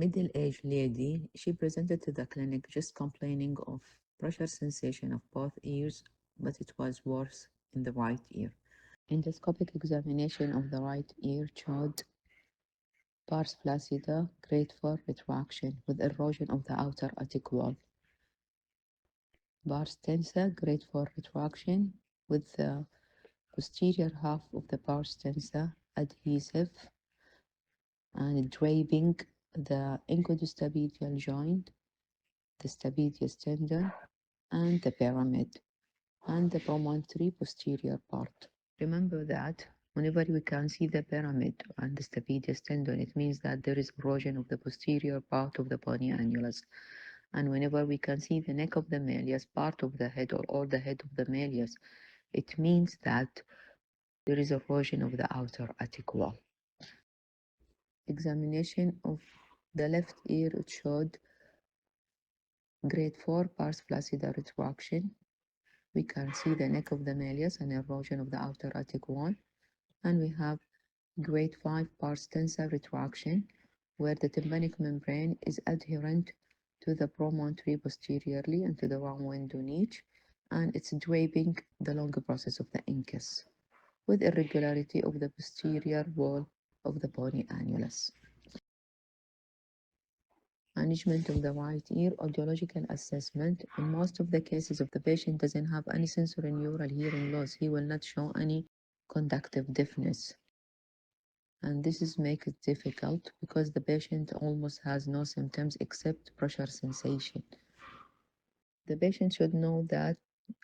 middle-aged lady. She presented to the clinic just complaining of pressure sensation of both ears, but it was worse in the right ear. Endoscopic examination of the right ear showed pars flaccida, grade 4 retraction with erosion of the outer attic wall. Pars tensa, grade 4 retraction with the posterior half of the pars tensa adhesive and draping the incudostapedial joint, the stapedius tendon, and the pyramid, and the promontory posterior part. Remember that whenever we can see the pyramid and the stapedius tendon, it means that there is erosion of the posterior part of the bony annulus. And whenever we can see the neck of the malleus, part of the head or all the head of the malleus, it means that there is erosion of the outer attic wall. Examination of the left ear, it showed grade 4 pars flaccida retraction. We can see the neck of the malleus and erosion of the outer attic wall. And we have grade 5 pars tensa retraction, where the tympanic membrane is adherent to the promontory posteriorly and to the round window niche, and it's draping the longer process of the incus, with irregularity of the posterior wall of the bony annulus. Management of the right ear, audiological assessment. In most of the cases, if the patient doesn't have any sensorineural hearing loss, he will not show any conductive deafness. And this is make it difficult because the patient almost has no symptoms except pressure sensation. The patient should know that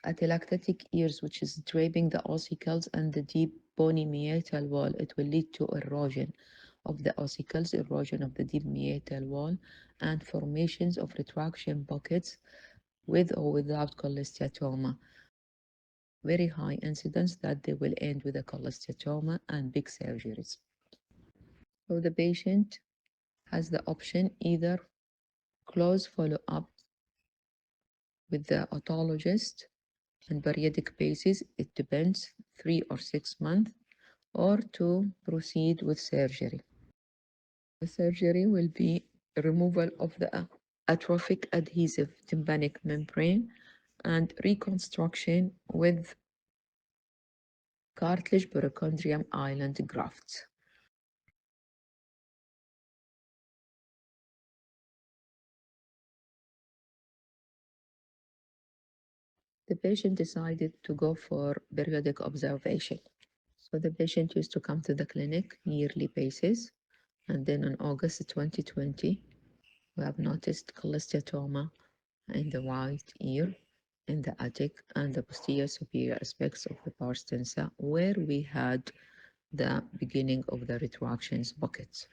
atelectatic ears, which is draping the ossicles and the deep bony meatal wall, it will lead to erosion of the ossicles, erosion of the deep meatal wall, and formations of retraction pockets with or without cholesteatoma. Very high incidence that they will end with a cholesteatoma and big surgeries. So the patient has the option either close follow-up with the otologist and periodic basis, it depends, 3 or 6 months, or to proceed with surgery. The surgery will be removal of the atrophic adhesive tympanic membrane and reconstruction with cartilage perichondrium island grafts. The patient decided to go for periodic observation. So the patient used to come to the clinic yearly basis, and then in August 2020, we have noticed cholesteatoma in the right ear, in the attic, and the posterior superior aspects of the pars tensa, where we had the beginning of the retractions buckets.